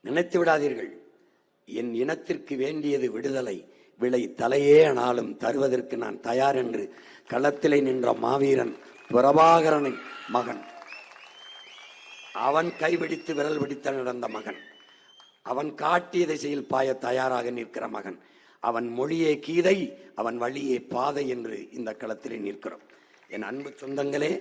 நினைத்து விடாதீர்கள். என் இனத்திற்கு வேண்டியது விடுதலை, விலை தலையே ஆனாலும் தருவதற்கு நான் தயார் என்று களத்திலே நின்ற மாவீரன் பிரபாகரனின் மகன். அவன் கைபிடித்து விரல் பிடித்து நடந்த மகன். அவன் காட்டிய திசையில் பாய தயாராக நிற்கிற மகன். அவன் மொழியே கீதை, அவன் வழியே பாதை என்று இந்த களத்திலே நிற்கிறோம். என் அன்பு சொந்தங்களே,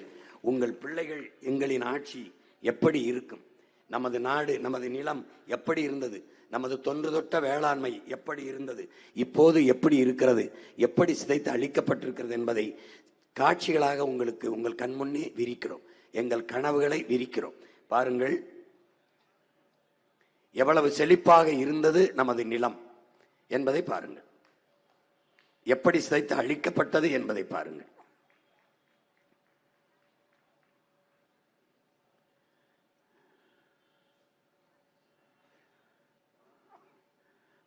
உங்கள் பிள்ளைகள் எங்களின் ஆட்சி எப்படி இருக்கும், நமது நாடு நமது நிலம் எப்படி இருந்தது, நமது தொன்று தொட்ட வேளாண்மை எப்படி இருந்தது, இப்போது எப்படி இருக்கிறது, எப்படி சிதைத்து அழிக்கப்பட்டிருக்கிறது என்பதை காட்சிகளாக உங்களுக்கு உங்கள் கண்முன்னே விரிக்கிறோம். எங்கள் கனவுகளை விரிக்கிறோம். பாருங்கள், எவ்வளவு செழிப்பாக இருந்தது நமது நிலம் என்பதை பாருங்கள், எப்படி சிதைத்து அழிக்கப்பட்டது என்பதை பாருங்கள்.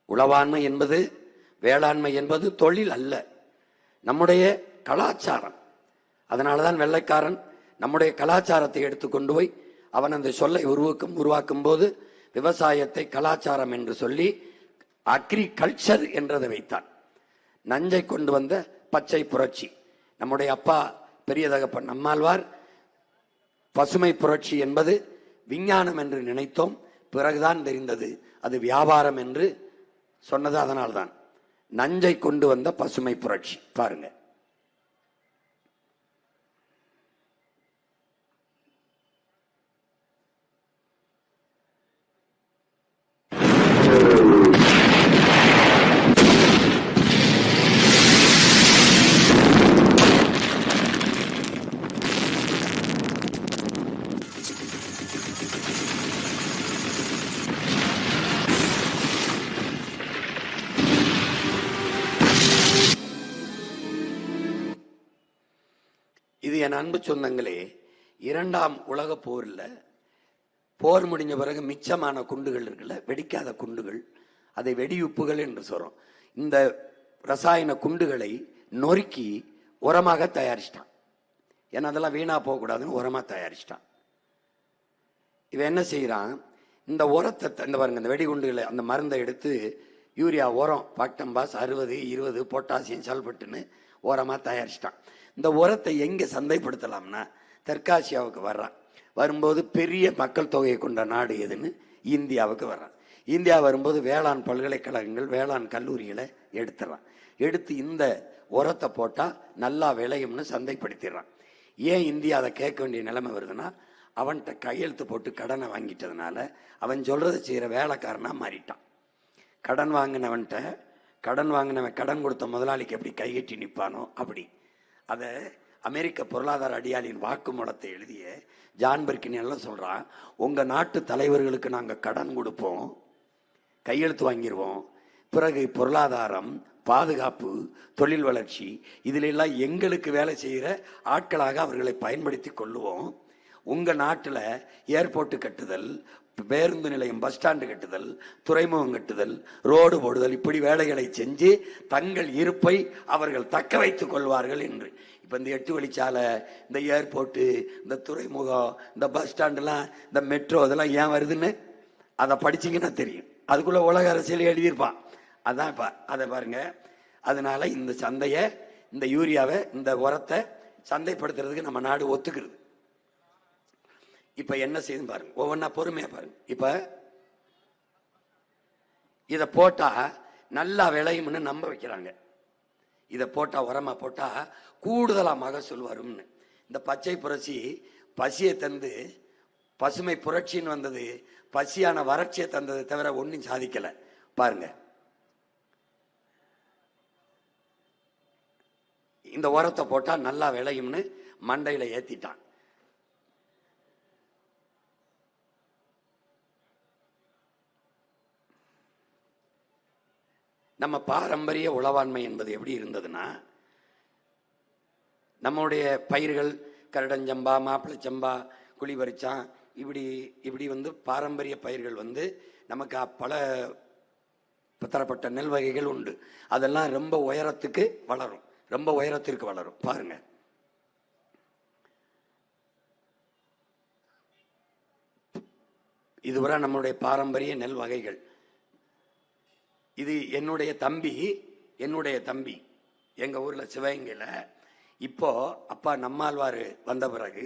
உழவாண்மை என்பது, வேளாண்மை என்பது தொழில் அல்ல, நம்முடைய கலாச்சாரம். அதனாலதான் வெள்ளைக்காரன் நம்முடைய கலாச்சாரத்தை எடுத்துக்கொண்டு போய் அவன் அந்த சொல்லை உருவாக்கும் போது விவசாயத்தை கலாச்சாரம் என்று சொல்லி அக்ரிகல்ச்சர் என்றதை வைத்தான். நஞ்சை கொண்டு வந்த பச்சை புரட்சி. நம்முடைய அப்பா பெரிய தகப்பன் நம்மாழ்வார் பசுமை புரட்சி என்பது விஞ்ஞானம் என்று நினைத்தோம், பிறகுதான் தெரிந்தது அது வியாபாரம் என்று சொன்னது. அதனால்தான் நஞ்சை கொண்டு வந்த பசுமை புரட்சி. பாருங்க, இது என் அன்பு சொந்தங்களே, இரண்டாம் உலக போர்ல போர் முடிஞ்ச பிறகு மிச்சமான குண்டுகள் இருக்குல்ல, வெடிக்காத குண்டுகள், அதை வெடியுப்புகள் என்று சொல்றோம். இந்த ரசாயன குண்டுகளை நொறுக்கி உரமாக தயாரிச்சிட்டான். ஏன்னா அதெல்லாம் வீணா போகக்கூடாதுன்னு உரமா தயாரிச்சிட்டான். இவன் என்ன செய்யறான், இந்த உரத்தை இந்த பாருங்க, இந்த வெடிகுண்டுகளை அந்த மருந்தை எடுத்து யூரியா உரம் பாக்டம்பாஸ் 60, 20 பொட்டாசியம் சல்பட்டுன்னு உரமா தயாரிச்சிட்டான். இந்த உரத்தை எங்க சந்தைப்படுத்தலாம்னா தெற்காசியாவுக்கு வர்றான். வரும்போது பெரிய மக்கள் தொகையை கொண்ட நாடு எதுன்னு இந்தியாவுக்கு வர்றான். இந்தியா வரும்போது வேளாண் பல்கலைக்கழகங்கள், வேளாண் கல்லூரிகளை எடுத்துறான். எடுத்து இந்த உரத்தை போட்டா நல்லா விளையும்னு சந்தைப்படுத்திடுறான். ஏன் இந்தியா அதை கேட்க வேண்டிய நிலைமை வருதுன்னா, அவன்கிட்ட கையெழுத்து போட்டு கடனை வாங்கிட்டதுனால அவன் சொல்றதை செய்யற வேலைக்காரனா மாறிட்டான். கடன் வாங்கினவன் கடன் கொடுத்த முதலாளிக்கு எப்படி கைகட்டி நிற்பானோ அப்படி. அதை அமெரிக்க பொருளாதார அடியாளின் வாக்குமூலத்தை எழுதிய ஜான் பெர்கின் எல்லாம் சொல்றான், உங்க நாட்டு தலைவர்களுக்கு நாங்க கடன் கொடுப்போம், கையெழுத்து வாங்கிடுவோம், பிறகு பொருளாதாரம், பாதுகாப்பு, தொழில் வளர்ச்சி இதுல எல்லாம் எங்களுக்கு வேலை செய்கிற ஆட்களாக அவர்களை பயன்படுத்தி கொள்ளுவோம். உங்க நாட்டுல ஏர்போர்ட் கட்டுதல், பேருந்து நிலையம், பஸ் ஸ்டாண்டு கட்டுதல், துறைமுகம் கட்டுதல், ரோடு போடுதல், இப்படி வேலைகளை செஞ்சு தங்கள் இருப்பை அவர்கள் தக்க வைத்துக் கொள்வார்கள் என்று. இப்ப இந்த 8 வழிச்சாலை, இந்த ஏர்போர்ட்டு, இந்த துறைமுகம், இந்த பஸ் ஸ்டாண்டுலாம், இந்த மெட்ரோ, இதெல்லாம் ஏன் வருதுன்னு அதை படிச்சீங்கன்னா தெரியும். அதுக்குள்ள உலக அரசியல் எழுதியிருப்பான். அதான் இப்ப அதை பாருங்க. அதனால இந்த சந்தையை, இந்த யூரியாவை, இந்த உரத்தை சந்தைப்படுத்துறதுக்கு நம்ம நாடு ஒத்துக்கிறது. இப்ப என்ன செய்யுது பாருங்க, ஒவ்வொன்னா பொறுமையா பாருங்க. இப்ப இத போட்டா நல்லா விளையும்னு நம்ப வைக்கிறாங்க. இதை போட்டா, உரமா போட்டா கூடுதலா மகசூல் வரும்னு. இந்த பச்சை புரட்சி பசியை தந்து, பசுமை புரட்சின்னு வந்தது பசியான வறட்சியை தந்ததை தவிர ஒன்னும் சாதிக்கல. பாருங்க, இந்த உரத்தை போட்டா நல்லா விளையும்னு மண்டையில ஏத்திட்டான். நம்ம பாரம்பரிய உழவாண்மை என்பது எப்படி இருந்ததுன்னா, நம்முடைய பயிர்கள் கரடஞ்சம்பா, மாப்பிளச்சம்பா, குழிபறிச்சான், இப்படி பாரம்பரிய பயிர்கள் நமக்கு பல தரப்பட்ட நெல் வகைகள் உண்டு. அதெல்லாம் ரொம்ப உயரத்துக்கு வளரும், ரொம்ப உயரத்திற்கு வளரும். பாருங்க, இதுவரை நம்முடைய பாரம்பரிய நெல் வகைகள். இது என்னுடைய தம்பி எங்க ஊர்ல சிவகங்கையில. இப்போ அப்பா நம்மாழ்வார் வந்த பிறகு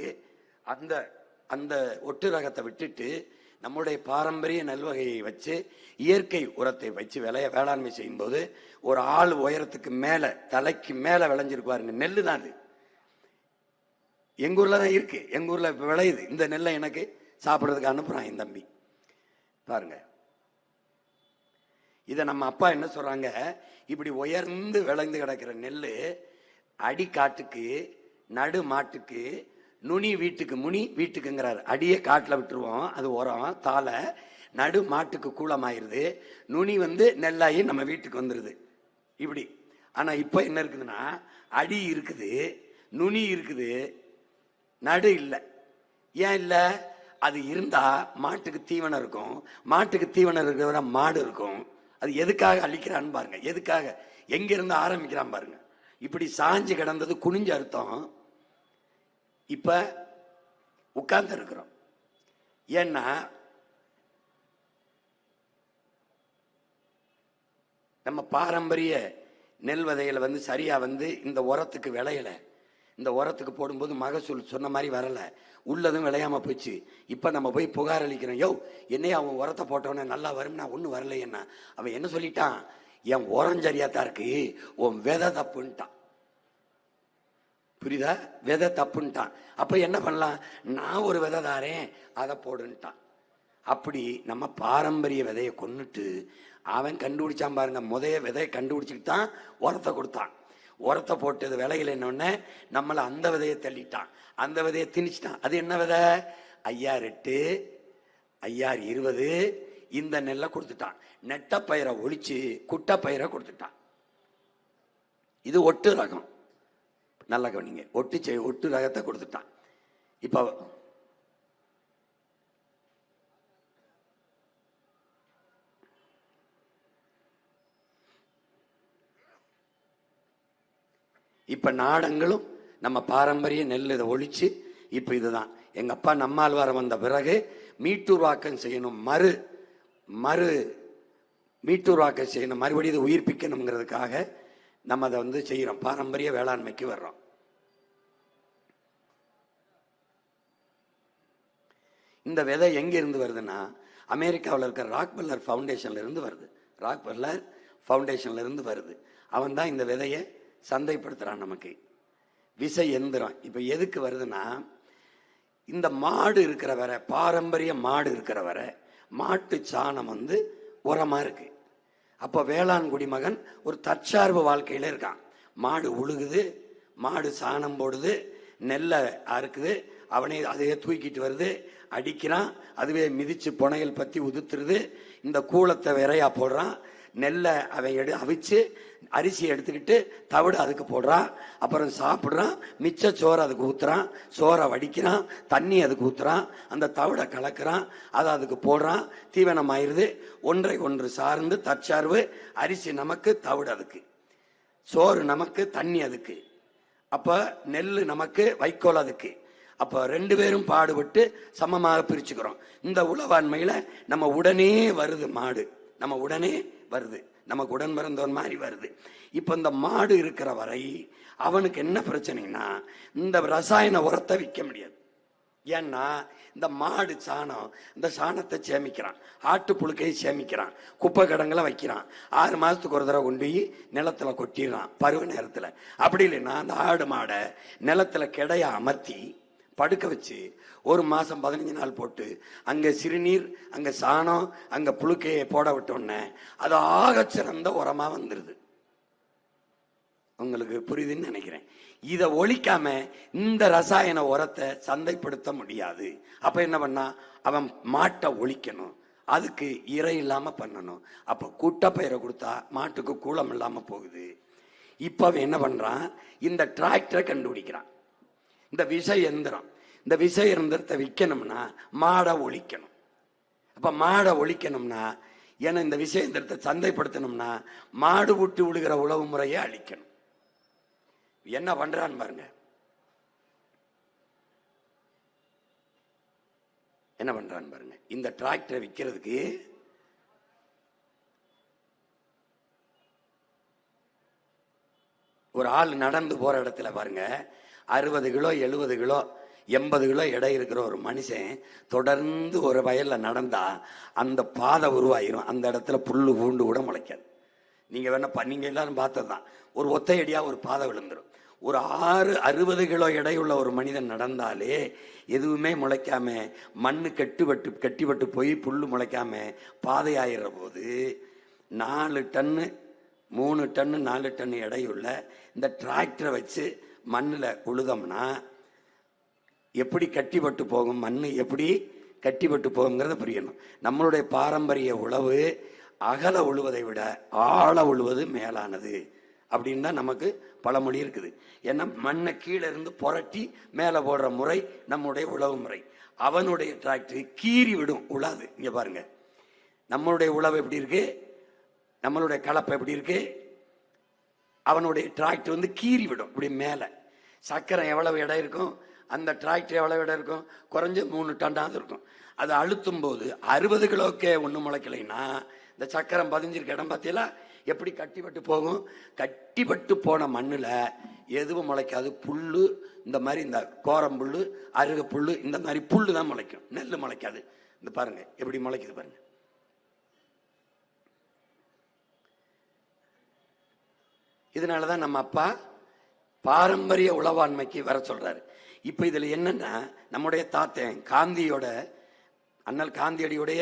அந்த அந்த ஒட்டு ரகத்தை விட்டுட்டு நம்முடைய பாரம்பரிய நெல்வகையை வச்சு இயற்கை உரத்தை வச்சு வேளாண்மை செய்யும் போது ஒரு ஆள் உயரத்துக்கு மேல, தலைக்கு மேல விளைஞ்சிருக்கு பாருங்க. நெல்லு தான் அது. எங்க ஊர்ல தான் இருக்கு, எங்க ஊர்ல விளையுது. இந்த நெல்லை எனக்கு சாப்பிட்றதுக்கு அனுப்புறான் என் தம்பி. பாருங்க, இதை நம்ம அப்பா என்ன சொல்றாங்க, இப்படி உயர்ந்து விளைந்து கிடக்கிற நெல் அடிக்காட்டுக்கு, நடு மாட்டுக்கு, நுனி வீட்டுக்கு, முனி வீட்டுக்குங்கிறாரு. அடியே காட்டில் விட்டுருவோம், அது உரம் தாளை. நடு மாட்டுக்கு கூலமாயிருது, நுனி நெல்லாயி நம்ம வீட்டுக்கு வந்துருது இப்படி. ஆனா இப்ப என்ன இருக்குதுன்னா, அடி இருக்குது, நுனி இருக்குது, நடு இல்லை. ஏன் இல்லை? அது இருந்தா மாட்டுக்கு தீவனம் இருக்கும், மாட்டுக்கு தீவனம் இருக்கிற மாடு இருக்கும். அது எதுக்காக அழிக்கிறான்னு பாருங்க, எதுக்காக, எங்க இருந்து ஆரம்பிக்கிறான் பாருங்க. இப்படி சாஞ்சு கிடந்தது குனிஞ்ச அர்த்தம். இப்ப உட்கார்ந்து இருக்கிறோம். ஏன்னா நம்ம பாரம்பரிய நெல் விதைகளை சரியா இந்த உரத்துக்கு விளையல. இந்த உரத்துக்கு போடும்போது மகசூல் சொன்ன மாதிரி வரல, உள்ளதும் விளையாம போச்சு. இப்ப நம்ம போய் புகார் அளிக்கிறோம், யோ என்னைய அவன் உரத்தை போட்டவன நல்லா வரும், நான் ஒன்னும் வரலைன்னா. அவன் என்ன சொல்லிட்டான், என் உரம் சரியாத்தான் இருக்கு, உன் விதை தப்புன்ட்டான். புரியுதா? விதை தப்புன்ட்டான். அப்ப என்ன பண்ணலாம், நான் ஒரு விதை தாரேன், அதை போடுன்ட்டான். அப்படி நம்ம பாரம்பரிய விதையை கொன்னுட்டு அவன் கண்டுபிடிச்சான் பாருங்க. முதைய விதையை கண்டுபிடிச்சிட்டு தான் உரத்தை கொடுத்தான். உரத்தை போட்டது விலையில் என்னொன்னே நம்மளை அந்த விதையை தள்ளிட்டான், அந்த விதையை திணிச்சிட்டான். அது என்ன விதை? 5008, 5020 இந்த நெல்லை கொடுத்துட்டான். நெட்ட பயிரை ஒழிச்சு குட்டை பயிரை கொடுத்துட்டான். இது ஒட்டு ரகம். நல்லா கவனிங்க, ஒட்டு ரகத்தை கொடுத்துட்டான். இப்ப இப்ப நாடங்களும் நம்ம பாரம்பரிய நெல் இதை ஒழிச்சு இப்ப இதுதான். எங்க அப்பா நம்மாழ்வாரம் வந்த பிறகு மீட்டுருவாக்கம் செய்யணும், மீட்டுருவாக்கம் செய்யணும், மறுபடியும் இதை உயிர்ப்பிக்கணுங்கிறதுக்காக நம்ம அதை செய்யறோம். பாரம்பரிய வேளாண்மைக்கு வர்றோம். இந்த விதை எங்க இருந்து வருதுன்னா, அமெரிக்காவில் இருக்கிற ராக்பெல்லர் ஃபவுண்டேஷன்ல இருந்து வருது. ராக்பெல்லர் ஃபவுண்டேஷன்ல இருந்து வருது. அவன் தான் இந்த விதையை சந்தைப்படுத்துறான் நமக்கு. விசை எந்திரம். இப்ப எதுக்கு வருதுன்னா, இந்த மாடு இருக்கிற வரை, பாரம்பரிய மாடு இருக்கிற வரை மாட்டு சாணம் உரமா இருக்கு. அப்ப வேளாண் குடிமகன் ஒரு தற்சார்பு வாழ்க்கையில இருக்கான். மாடு உழுகுது, மாடு சாணம் போடுது, நெல்லை அறுக்குது, அவனே அதையே தூக்கிட்டு வருது, அடிக்கிறான், அதுவே மிதிச்சு புனையல் பத்தி உதுத்துருது. இந்த கூளத்தை விரையா போடுறான், நெல்லை அவன் அவிச்சு அரிசி எடுத்துக்கிட்டு தவிடு அதுக்கு போடுறான், அப்புறம் சாப்பிட்றான், மிச்ச சோறை அதுக்கு ஊத்துறான், சோறை வடிக்கிறான், தண்ணி அதுக்கு ஊத்துறான், அந்த தவிடை கலக்கிறான், அதை அதுக்கு போடுறான், தீவனம் ஆயிருது. ஒன்றை ஒன்று சார்ந்து தற்சார்பு. அரிசி நமக்கு, தவிடு அதுக்கு, சோறு நமக்கு, தண்ணி அதுக்கு, அப்ப நெல் நமக்கு, வைக்கோல் அதுக்கு. அப்ப ரெண்டு பேரும் பாடுபட்டு சமமாக பிரிச்சுக்கிறோம். இந்த உளவாண்மையில நம்ம உடனே வருது மாடு, நம்ம உடனே வருது, நமக்கு உடன் பிறந்தவன் மாதிரி வருது. இப்ப இந்த மாடு இருக்கிற வரை அவனுக்கு என்ன பிரச்சனைனா, இந்த ரசாயன உரத்தை விற்க முடியாது. ஏன்னா இந்த மாடு சாணம், இந்த சாணத்தை சேமிக்கிறான், ஆட்டு புழுக்கையை சேமிக்கிறான், குப்பை கடங்களை வைக்கிறான், 6 மாசத்துக்கு ஒரு தடவை கொண்டு போய் நிலத்துல கொட்டிடுறான் பருவ நேரத்துல. அப்படி இல்லைன்னா அந்த ஆடு மாடை நிலத்துல கிடைய அமர்த்தி படுக்க வச்சு 1 மாசம் 15 நாள் போட்டு அங்க சிறுநீர், அங்க சாணம், அங்க புழுக்கையை போட விட்டோன்னே அது ஆகச்சிறந்த உரமா வந்துருது. உங்களுக்கு புரியுதுன்னு நினைக்கிறேன். இதை ஒழிக்காம இந்த ரசாயன உரத்தை சந்தைப்படுத்த முடியாது. அப்ப என்ன பண்ணா, அவன் மாட்டை ஒழிக்கணும், அதுக்கு இறை இல்லாம பண்ணணும். அப்ப குட்டை பயிரை கொடுத்தா மாட்டுக்கு கூலம் இல்லாம போகுது. இப்ப அவன் என்ன பண்றான், இந்த டிராக்டரை கண்டுபிடிக்கிறான், இந்த விசை எந்திரம். இந்த விசை எந்திரத்தை விற்கணும்னா மாடை ஒழிக்கணும். அப்ப மாடை ஒழிக்கணும்னா, ஏன்னா இந்த விசை எந்திரத்தை சந்தைப்படுத்தணும்னா மாடு விட்டு விழுகிற உழவு முறையை அழிக்கணும். என்ன பண்றான்னு பாருங்க. என்ன பண்றான்னு பாருங்க. இந்த டிராக்டரை விற்கிறதுக்கு ஒரு ஆள் நடந்து போற இடத்துல பாருங்க 60 கிலோ 70 கிலோ 80 கிலோ எடை இருக்கிற ஒரு மனுஷன் தொடர்ந்து ஒரு வயல்ல நடந்தா அந்த பாதை உருவாயிரும். அந்த இடத்துல புல்லு பூண்டு கூட முளைக்காது. நீங்க வேணா நீங்க எல்லாரும் பார்த்ததுதான். ஒரு ஒத்தையடியா ஒரு பாதை விழுந்துடும். ஒரு 60 கிலோ எடையுள்ள ஒரு மனிதன் நடந்தாலே எதுவுமே முளைக்காம மண்ணு கட்டிப்பட்டு போய் புல்லு முளைக்காம பாதை ஆயிடுற போது 4 டன்னு 3 டன்னு 4 டன்னு எடையுள்ள இந்த டிராக்டரை வச்சு மண்ணில் உழுதோம்னா எப்படி கட்டிப்பட்டு போகும், மண்ணு எப்படி கட்டிப்பட்டு போகுங்கிறத புரியணும். நம்மளுடைய பாரம்பரிய உழவு அகல உழுவதை விட ஆழ உழுவது மேலானது அப்படின்னு தான் நமக்கு பழமொழி இருக்குது. ஏன்னா மண்ணை கீழே இருந்து புரட்டி மேலே போடுற முறை நம்முடைய உழவு முறை. அவனுடைய டிராக்டர் கீறி விடும், உழாது. இங்க பாருங்க, நம்மளுடைய உழவு எப்படி இருக்கு, நம்மளுடைய கலப்பை எப்படி இருக்கு, அவனுடைய டிராக்டர் வந்து கீறி விடும் இப்படி மேலே. சக்கரம் எவ்வளவு இடம் இருக்கும், அந்த டிராக்டர் எவ்வளவு இடம் இருக்கும், குறைஞ்ச 3 டன்னாவது இருக்கும். அது அழுத்தும் போது 60 கிலோக்கே ஒன்றும் முளைக்கலைன்னா இந்த சக்கரம் பதிஞ்சிருக்க இடம் பார்த்தீங்களா எப்படி கட்டிப்பட்டு போகும். கட்டிப்பட்டு போன மண்ணில் எதுவும் முளைக்காது. புல்லு இந்த மாதிரி, இந்த கோரம் புல்லு அருக புல்லு இந்த மாதிரி புல்லு தான் முளைக்கும், நெல் முளைக்காது. இந்த பாருங்க எப்படி முளைக்குது பாருங்க. இதனாலதான் நம்ம அப்பா பாரம்பரிய உழவாண்மைக்கு வர சொல்றாரு. இப்ப இதுல என்னன்னா, நம்முடைய தாத்தன் காந்தியோட, அண்ணல் காந்தியடியுடைய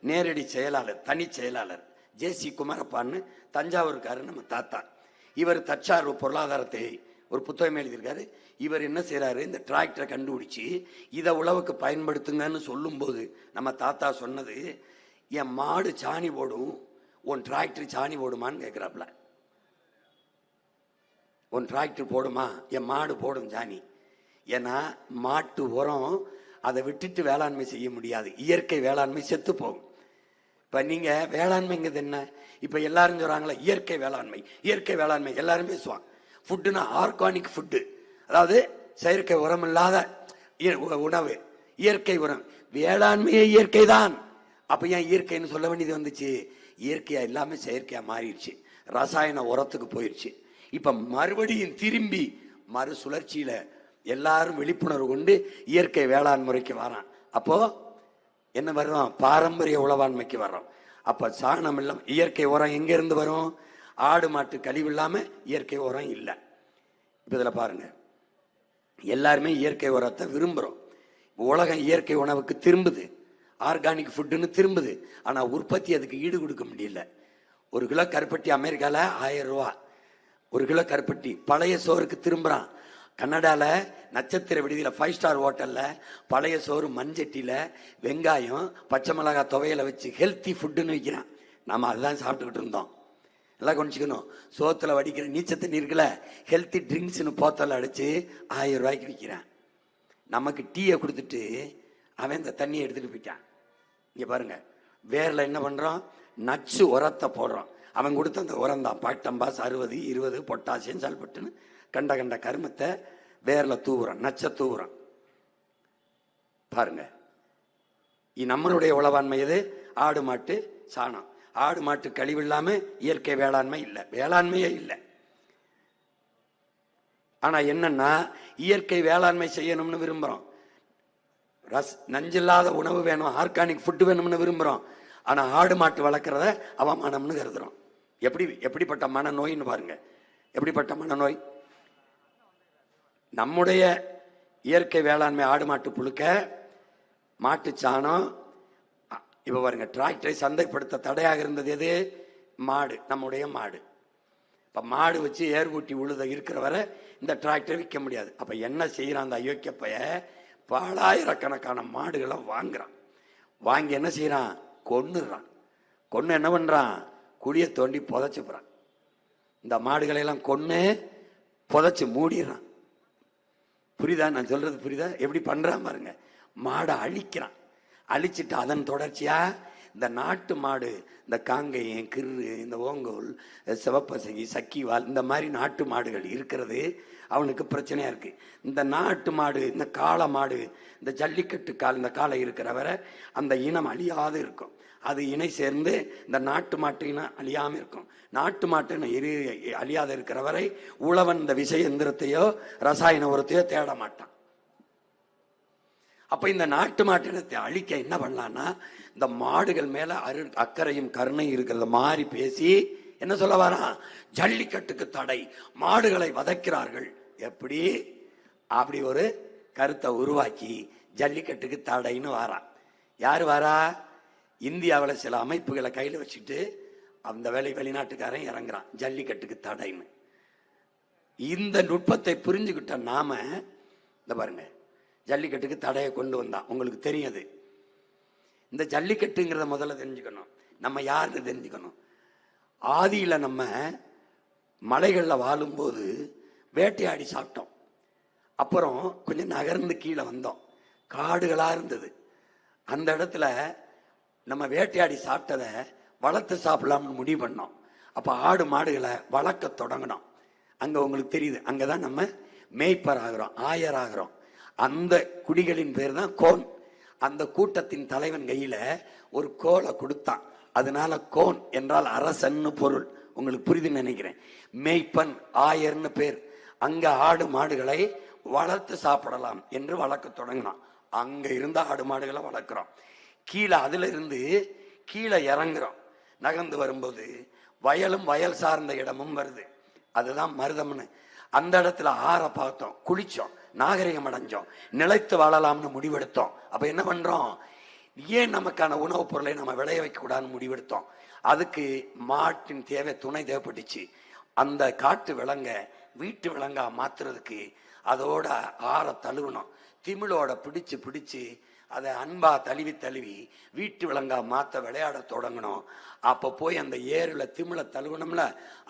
நேரடி செயலாளர், தனி செயலாளர் ஜே.சி. குமாரப்பான்னு தஞ்சாவூருக்காரு நம்ம தாத்தா. இவர் தற்சார்பு பொருளாதாரத்தை ஒரு புத்தகம் எழுதியிருக்காரு. இவர் என்ன செய்யறாரு, இந்த டிராக்டரை கண்டுபிடிச்சு இதை உழவுக்கு பயன்படுத்துங்கன்னு சொல்லும் போது நம்ம தாத்தா சொன்னது, என் மாடு சாணி போடும், உன் டிராக்டர் சாணி போடுமான்னு கேட்கிறாப்புல. உன் டிராக்டர் போடுமா, என் மாடு போடும் சாணி. ஏன்னா மாட்டு உரம் அதை விட்டுட்டு வேளாண்மை செய்ய முடியாது. இயற்கை வேளாண்மை செத்து போகும். இப்ப நீங்க வேளாண்மைங்கிறது என்ன, இப்ப எல்லாரும் சொல்றாங்களா இயற்கை வேளாண்மை, இயற்கை வேளாண்மை எல்லாரும் பேசுவாங்க. ஃபுட்டுனா ஆர்கானிக் ஃபுட்டு, அதாவது செயற்கை உரம் இல்லாத உணவு, இயற்கை உரம். வேளாண்மையே இயற்கை தான். அப்ப ஏன் இயற்கைன்னு சொல்ல வேண்டியது வந்துச்சு? இயற்கையா எல்லாமே செயற்கையா மாறிடுச்சு, ரசாயன உரத்துக்கு போயிடுச்சு. இப்ப மறுபடியும் திரும்பி மறுசுழற்சியில எல்லாரும் விழிப்புணர்வு கொண்டு இயற்கை வேளாண் முறைக்கு வரான். அப்போ என்ன வரும், பாரம்பரிய உழவாண்மைக்கு வர்றோம். அப்ப சாணம் இல்லாம இயற்கை உரம் எங்க இருந்து வரும்? ஆடு மாட்டு கழிவு இல்லாம இயற்கை உரம் இல்லை. இப்ப இதுல பாருங்க, எல்லாருமே இயற்கை உரத்தை விரும்புறோம். உலகம் இயற்கை உணவுக்கு திரும்புது, ஆர்கானிக் ஃபுட்டுன்னு திரும்புது. ஆனா உற்பத்தி அதுக்கு ஈடு கொடுக்க முடியல. 1 கிலோ கருப்பட்டி அமெரிக்கால 1000 ரூபா. 1 கிலோ கருப்பட்டி. பழைய சோறுக்கு திரும்புறான். கனடால நட்சத்திர விடுதியில 5 ஸ்டார் ஹோட்டல்ல பழைய சோறு மண்சட்டியில வெங்காயம் பச்சை மிளகாய் துவையில வச்சு ஹெல்த்தி ஃபுட்டுன்னு வைக்கிறான். நாம அதுதான் சாப்பிட்டுக்கிட்டு இருந்தோம். எல்லாம் கொஞ்சிக்கணும். சோத்துல வடிக்கிற நீச்ச தண்ணி இருக்குல்ல, ஹெல்த்தி ட்ரிங்க்ஸ்னு போத்தல அடிச்சு 1000 ரூபாய்க்கு விற்கிறான். நமக்கு டீயை கொடுத்துட்டு அவன் இந்த தண்ணியை எடுத்துட்டு போயிட்டான். இங்க பாருங்க, வேர்ல என்ன பண்றோம், நச்சு உரத்தை போடுறோம். அவன் கொடுத்த அந்த உரம் தான் பாக்டம்பாஸ் 60 20 பொட்டாசியம் சல்பட்டுன்னு கண்ட கண்ட கருமத்தை வேர்ல தூவுறான், நச்ச தூவுறான். பாருங்க, நம்மளுடைய உழவாண்மை எது? ஆடு மாட்டு சாணம். ஆடு மாட்டு கழிவு இல்லாம இயற்கை வேளாண்மை இல்லை, வேளாண்மையே இல்லை. ஆனா என்னன்னா, இயற்கை வேளாண்மை செய்யணும்னு விரும்புறோம். நஞ்சில்லாத உணவு வேணும், ஆர்கானிக் ஃபுட்டு வேணும்னு விரும்புறோம். ஆனா ஆடு மாட்டு வளர்க்கறத அவமானம்னு கருதுறோம். எப்படிப்பட்ட மனநோயின்னு பாருங்க, எப்படிப்பட்ட மனநோய். நம்முடைய இயற்கை வேளாண்மை ஆடு மாட்டு புழுக்க, மாட்டு சாணம். இப்ப பாருங்க, டிராக்டரை சந்தைப்படுத்த தடையாக இருந்தது எது? மாடு, நம்முடைய மாடு. இப்ப மாடு வச்சு ஏர் ஊட்டி உழுத இருக்கிற வரை இந்த டிராக்டரை விற்க முடியாது. அப்ப என்ன செய்யறான் அந்த அயோக்கிய பைய, பலாயிரக்கணக்கான மாடுகளை வாங்குறான். வாங்கி என்ன செய்யறான், கொன்னுறான். கொன்னு என்ன பண்றான், குழியை தோண்டி புதைச்சு போறான். இந்த மாடுகளை எல்லாம் கொன்னு புதைச்சு மூடிடுறான். புரியுதா நான் சொல்றது? புரியுதா எப்படி பண்றான் பாருங்க. மாடை அழிக்கிறான். அழிச்சிட்டு அதன் தொடர்ச்சியா இந்த நாட்டு மாடு, இந்த காங்கேயம், கிரு, இந்த ஓங்கோல், சிவப்பசகி, சக்கிவால், இந்த மாதிரி நாட்டு மாடுகள் இருக்கிறது அவனுக்கு பிரச்சனையா இருக்கு. இந்த நாட்டு மாடு, இந்த காளை மாடு, இந்த ஜல்லிக்கட்டு கால், இந்த காளை இருக்கிற வரை அந்த இனம் அழியாது இருக்கும். அது இணை சேர்ந்து இந்த நாட்டு மாட்டு இனம் அழியாம இருக்கும். நாட்டு மாட்டு இனம் அழியாத இருக்கிற வரை உழவன் இந்த விசை எந்திரத்தையோ ரசாயன உரத்தையோ தேட மாட்டான். அப்ப இந்த நாட்டு மாட்டினத்தை அழிக்க என்ன பண்ணலான்னா, இந்த மாடுகள் மேல அக்கறையும் கருணையும் இருக்கிறத மாதிரி பேசி என்ன சொல்ல வரான், ஜல்லிக்கட்டுக்கு தடை, மாடுகளை வதைக்கிறார்கள். எப்படி? அப்படி ஒரு கருத்தை உருவாக்கி ஜல்லிக்கட்டுக்கு தடைன்னு வாரான். யார் வரா? இந்தியாவில் சில அமைப்புகளை கையில் வச்சுட்டு அந்த வெளிநாட்டுக்காரன் இறங்குறான் ஜல்லிக்கட்டுக்கு தடைன்னு. இந்த நுட்பத்தை புரிஞ்சுக்கிட்ட நாம இந்த பாருங்க, ஜல்லிக்கட்டுக்கு தடையை கொண்டு வந்தான். உங்களுக்கு தெரியாது. இந்த ஜல்லிக்கட்டுங்கிறத முதல்ல தெரிஞ்சுக்கணும். நம்ம யாருன்னு தெரிஞ்சுக்கணும். ஆதியில நம்ம மலைகளில் வாழும்போது வேட்டையாடி சாப்பிட்டோம். அப்புறம் கொஞ்சம் நகர்ந்து கீழே வந்தோம். காடுகளா இருந்தது. அந்த இடத்துல நம்ம வேட்டையாடி சாப்பிட்டதை வளர்த்து சாப்பிடலாம்னு முடிவு பண்ணோம். அப்ப ஆடு மாடுகளை வளர்க்க தொடங்கினோம். அங்க உங்களுக்கு தெரியுது, அங்கதான் நம்ம மேய்ப்பர் ஆகிறோம், ஆயர் ஆகிறோம். அந்த குடிகளின் பேர் தான் கோன். அந்த கூட்டத்தின் தலைவன் கையில ஒரு கோலை கொடுத்தான். அதனால கோன் என்றால் அரசன்னு பொருள். உங்களுக்கு புரியுதுன்னு நினைக்கிறேன். மேய்ப்பன், ஆயர்னு பேர். அங்க ஆடு மாடுகளை வளர்த்து சாப்பிடலாம் என்று வளர்க்க தொடங்கினான். அங்க இருந்த ஆடு மாடுகளை வளர்க்கிறோம். கீழே அதுல இருந்து கீழே இறங்குறோம். நகர்ந்து வரும்போது வயலும் வயல் சார்ந்த இடமும் வருது. அதுதான் மருதம்னு. அந்த இடத்துல ஆற பார்த்தோம், குளிச்சோம், நாகரிகம் அடைஞ்சோம், நிலைத்து வாழலாம்னு முடிவெடுத்தோம். அப்ப என்ன பண்றோம்? ஏன் நமக்கான உணவுப் பொருளை நம்ம விளைய வைக்க கூடாதுன்னு முடிவெடுத்தோம். அதுக்கு மாட்டின் தேவை, துணை தேவைப்பட்டுச்சு. அந்த காட்டு விலங்க வீட்டு விலங்கா மாத்துறதுக்கு அதோட ஆற தழுவணும். திமிழோட பிடிச்சு பிடிச்சு அதை அன்பா தழுவி தழுவி வீட்டு விலங்கா மாத்த விளையாட தொடங்கணும். அப்ப போய் அந்த ஏறுல திமிழ தழுவணும்ல,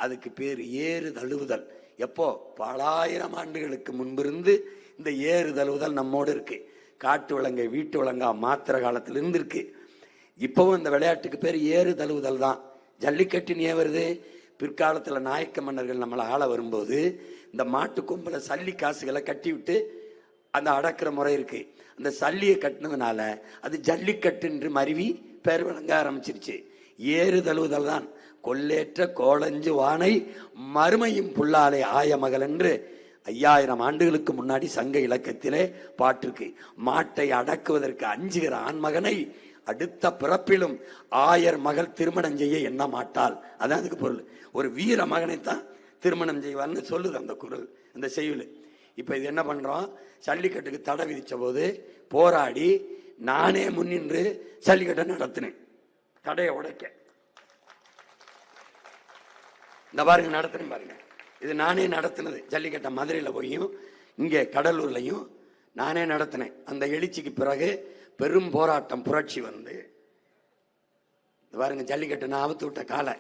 அதுக்கு பேர் ஏறு தழுவுதல். எப்போ? பலாயிரம் ஆண்டுகளுக்கு முன்பிருந்து இந்த ஏறு தழுவுதல் நம்மோடு இருக்கு. காட்டு விலங்கை வீட்டு விலங்கா மாத்திர காலத்துல இருந்து இருக்கு. இப்பவும் இந்த விளையாட்டுக்கு பேர் ஏறு தழுவுதல் தான். ஜல்லிக்கட்டுன்னு ஏன் வருது? பிற்காலத்துல நாயக்க மன்னர்கள் நம்மளை ஆள வரும்போது இந்த மாட்டு கொம்புல சல்லி காசுகளை கட்டி விட்டு அந்த அடக்கிற முறை இருக்கு. அந்த சல்லியை கட்டினதுனால அது ஜல்லிக்கட்டு என்று மருவி பேர் விளங்க ஆரம்பிச்சிருச்சு. ஏறு தழுவுதல் தான். கொல்லேற்ற கோளஞ்சு வானை மறுமையும் புல்லாலை ஆய மகள் என்று 5000 ஆண்டுகளுக்கு முன்னாடி சங்க இலக்கியத்திலே பாட்டிருக்கு. மாட்டை அடக்குவதற்கு அஞ்சுகிற ஆண்மகனை அடுத்த பிறப்பிலும் ஆயர் மகள் திருமணம் செய்ய எண்ண மாட்டாள். அதான் அதுக்கு பொருள். ஒரு வீர மகனைத்தான் திருமணம் செய்வான்னு சொல்லுது அந்த குரல், அந்த செய்யுள். இப்ப இது என்ன பண்றோம்? ஜல்லிக்கட்டுக்கு தடை விதிச்ச போது போராடி நானே முன்னின்று ஜல்லிக்கட்டை நடத்தினேன். தடையை உடைக்க இந்த பாருங்க, நடத்தினேன் பாருங்க. இது நானே நடத்தினது. ஜல்லிக்கட்டை மதுரையில போயும் இங்கே கடலூர்லையும் நானே நடத்தினேன். அந்த எழுச்சிக்கு பிறகு பெரும் போராட்டம், புரட்சி வந்து பாருங்க, ஜல்லிக்கட்டு நான் அவுத்து விட்ட காலை